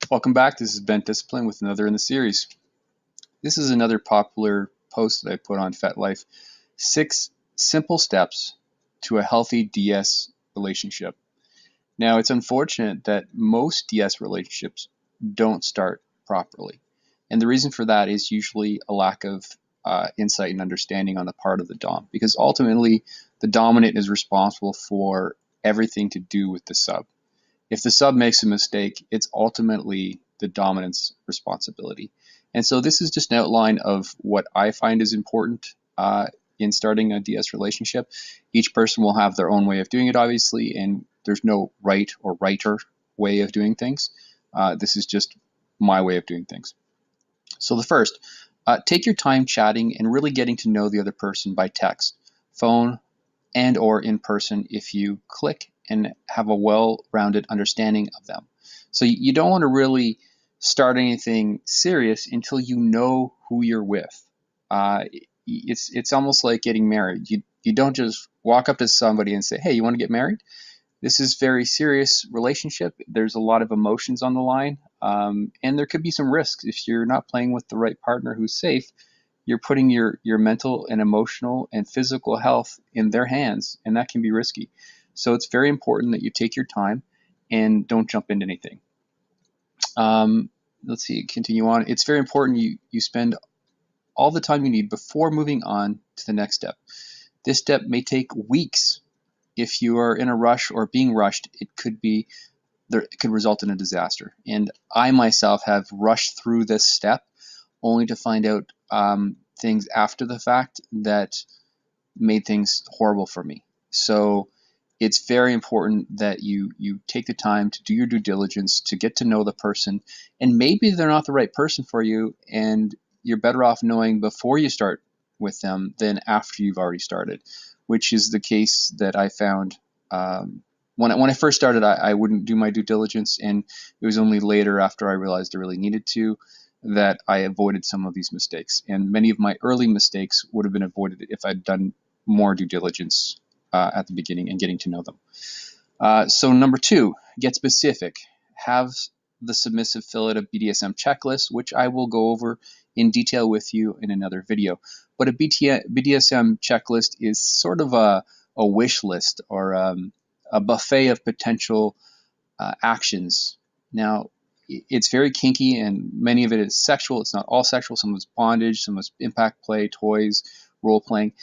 Welcome back. This is Bent Discipline with another in the series. This is another popular post that I put on FetLife. 6 simple steps to a healthy DS relationship. Now, it's unfortunate that most DS relationships don't start properly. And the reason for that is usually a lack of insight and understanding on the part of the Dom, because ultimately the dominant is responsible for everything to do with the sub. If the sub makes a mistake, it's ultimately the dominant's responsibility. And so this is just an outline of what I find is important in starting a DS relationship. Each person will have their own way of doing it, obviously, and there's no right or righter way of doing things. This is just my way of doing things. So the first, take your time chatting and really getting to know the other person by text, phone, and or in person if you click and have a well-rounded understanding of them. So you don't want to really start anything serious until you know who you're with. It's almost like getting married. You don't just walk up to somebody and say, hey, you want to get married? This is a very serious relationship. There's a lot of emotions on the line, and there could be some risks. If you're not playing with the right partner who's safe, you're putting your mental and emotional and physical health in their hands, and that can be risky. So it's very important that you take your time and don't jump into anything. Let's see, continue on. It's very important you spend all the time you need before moving on to the next step. This step may take weeks. If you are in a rush or being rushed, it could result in a disaster. And I myself have rushed through this step only to find out things after the fact that made things horrible for me. So it's very important that you take the time to do your due diligence, to get to know the person, and maybe they're not the right person for you, and you're better off knowing before you start with them than after you've already started, which is the case that I found. When I first started, I wouldn't do my due diligence, and it was only later, after I realized I really needed to, that I avoided some of these mistakes. And many of my early mistakes would have been avoided if I'd done more due diligence at the beginning and getting to know them. So number 2, get specific. Have the submissive fill out a BDSM checklist, which I will go over in detail with you in another video. But a BDSM checklist is sort of a wish list or a buffet of potential actions. Now, it's very kinky, and many of it is sexual. It's not all sexual. Some of it's bondage, some of it's impact play, toys, role playing.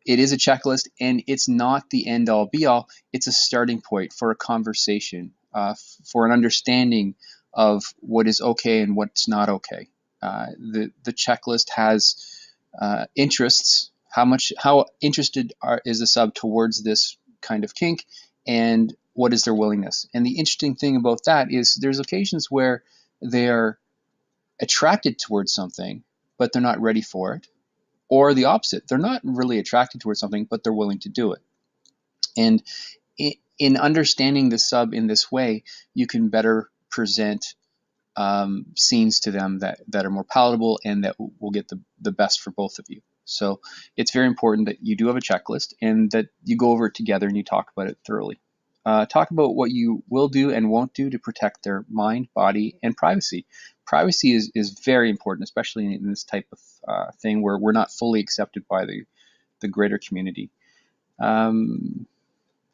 It is a checklist, and it's not the end-all be-all. It's a starting point for a conversation, for an understanding of what is okay and what's not okay. The checklist has interests. How interested is the sub towards this kind of kink, and what is their willingness? And the interesting thing about that is there's occasions where they're attracted towards something, but they're not ready for it. Or the opposite, they're not really attracted towards something, but they're willing to do it. And in understanding the sub in this way, you can better present scenes to them that are more palatable and that will get the best for both of you. So it's very important that you do have a checklist and that you go over it together and you talk about it thoroughly. Talk about what you will do and won't do to protect their mind, body, and privacy. Privacy is very important, especially in this type of thing where we're not fully accepted by the greater community.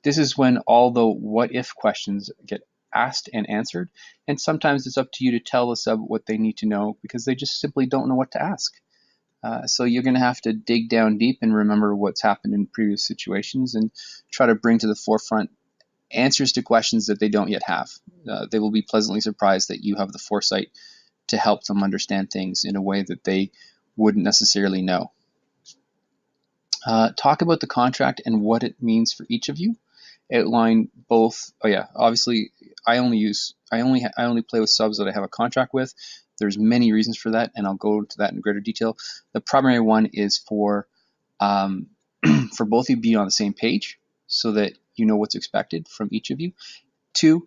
This is when all the what-if questions get asked and answered, and sometimes it's up to you to tell the sub what they need to know because they just simply don't know what to ask. So you're going to have to dig down deep and remember what's happened in previous situations and try to bring to the forefront answers to questions that they don't yet have. They will be pleasantly surprised that you have the foresight to help them understand things in a way that they wouldn't necessarily know. Talk about the contract and what it means for each of you. Outline both. Oh yeah, obviously I only play with subs that I have a contract with. There's many reasons for that, and I'll go into that in greater detail. The primary one is for for both of you to be on the same page so that you know what's expected from each of you. 2,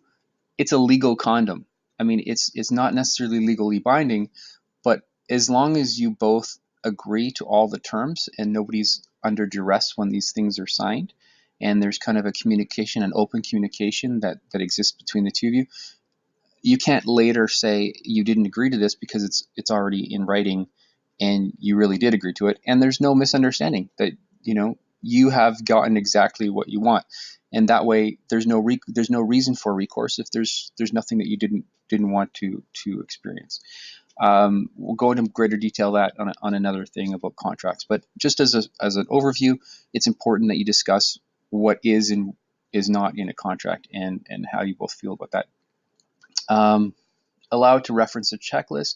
it's a legal condom. I mean, it's not necessarily legally binding, but as long as you both agree to all the terms and nobody's under duress when these things are signed, and there's kind of a communication, an open communication that exists between the two of you, you can't later say you didn't agree to this because it's already in writing and you really did agree to it, and there's no misunderstanding that you have gotten exactly what you want, and that way there's no reason for recourse if there's nothing that you didn't want to experience. We'll go into greater detail that on another thing about contracts, but just as an overview, it's important that you discuss what is and is not in a contract and how you both feel about that. Allowed to reference a checklist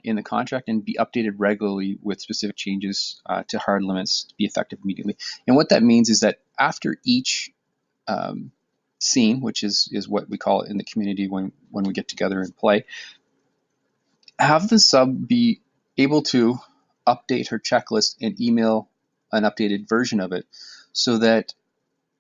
in the contract and be updated regularly with specific changes to hard limits to be effective immediately. And what that means is that after each scene, which is what we call it in the community when we get together and play, have the sub be able to update her checklist and email an updated version of it so that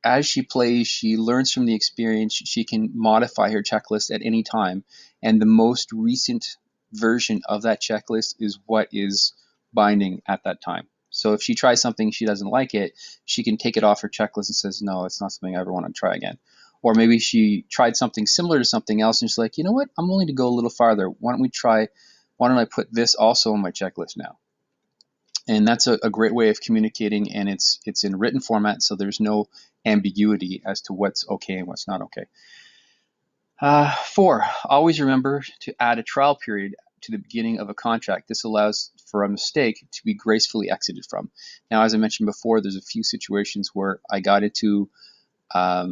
as she plays, she learns from the experience. She can modify her checklist at any time, and the most recent version of that checklist is what is binding at that time. So if she tries something, she doesn't like it, she can take it off her checklist and says, no, it's not something I ever want to try again. Or maybe she tried something similar to something else and she's like, you know what, I'm willing to go a little farther. Why don't I put this also on my checklist now? And that's a great way of communicating, and it's in written format, so there's no ambiguity as to what's okay and what's not okay. 4, always remember to add a trial period to the beginning of a contract. This allows for a mistake to be gracefully exited from. Now, as I mentioned before, there's a few situations where I got into a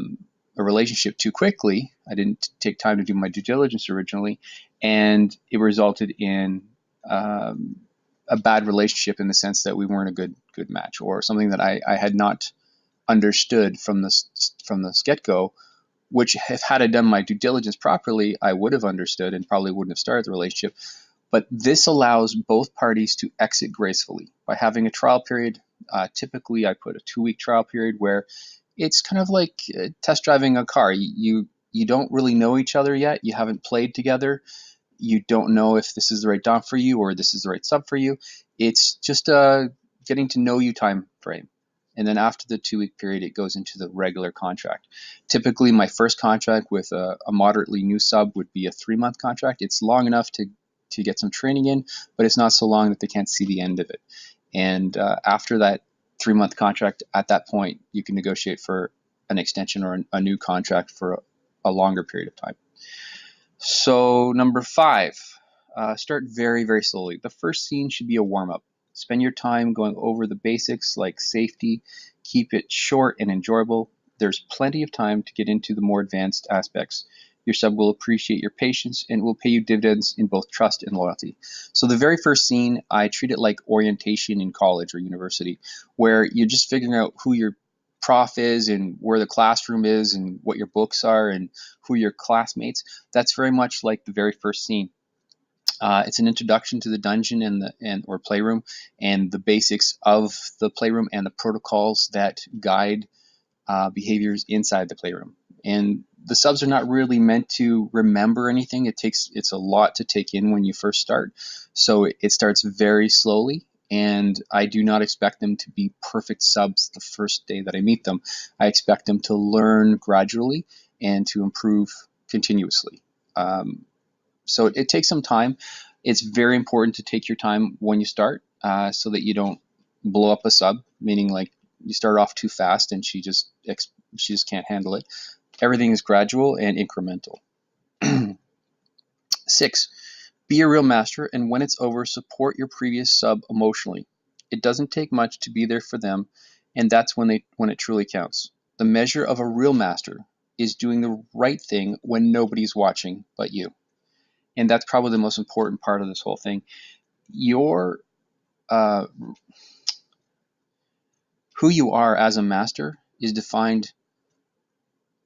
relationship too quickly. I didn't take time to do my due diligence originally, and it resulted in a bad relationship in the sense that we weren't a good match, or something that I had not understood from the get-go, which if had I done my due diligence properly, I would have understood and probably wouldn't have started the relationship. But this allows both parties to exit gracefully by having a trial period. Typically, I put a 2-week trial period where it's kind of like test driving a car. You don't really know each other yet. You haven't played together. You don't know if this is the right dom for you or this is the right sub for you. It's just a getting to know you time frame. And then after the 2-week period, it goes into the regular contract. Typically, my first contract with a moderately new sub would be a 3-month contract. It's long enough to get some training in, but it's not so long that they can't see the end of it. And after that 3-month contract, at that point, you can negotiate for an extension or a new contract for a longer period of time. So number 5, start very, very slowly. The first scene should be a warm-up. Spend your time going over the basics like safety. Keep it short and enjoyable. There's plenty of time to get into the more advanced aspects. Your sub will appreciate your patience and will pay you dividends in both trust and loyalty. So the very first scene, I treat it like orientation in college or university, where you're just figuring out who your prof is and where the classroom is and what your books are and who your classmates. That's very much like the very first scene. It's an introduction to the dungeon or playroom and the basics of the playroom and the protocols that guide behaviors inside the playroom. And the subs are not really meant to remember anything. It's a lot to take in when you first start. So it starts very slowly, and I do not expect them to be perfect subs the first day that I meet them. I expect them to learn gradually and to improve continuously. So it takes some time. It's very important to take your time when you start so that you don't blow up a sub, meaning like you start off too fast and she just can't handle it. Everything is gradual and incremental. 6, be a real master, and when it's over, support your previous sub emotionally. It doesn't take much to be there for them, and that's when it truly counts. The measure of a real master is doing the right thing when nobody's watching but you. And that's probably the most important part of this whole thing. Your who you are as a master is defined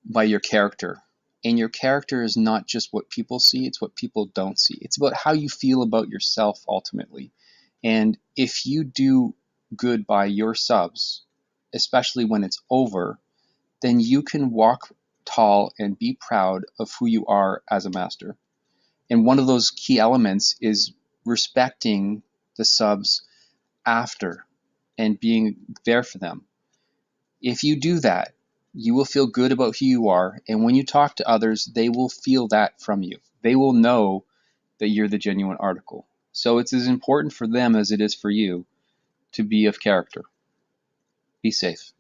by your character. And your character is not just what people see, it's what people don't see. It's about how you feel about yourself ultimately. And if you do good by your subs, especially when it's over, then you can walk tall and be proud of who you are as a master. And one of those key elements is respecting the subs after and being there for them. If you do that, You will feel good about who you are, and when you talk to others, they will feel that from you. They will know that you're the genuine article. So it's as important for them as it is for you to be of character. Be safe.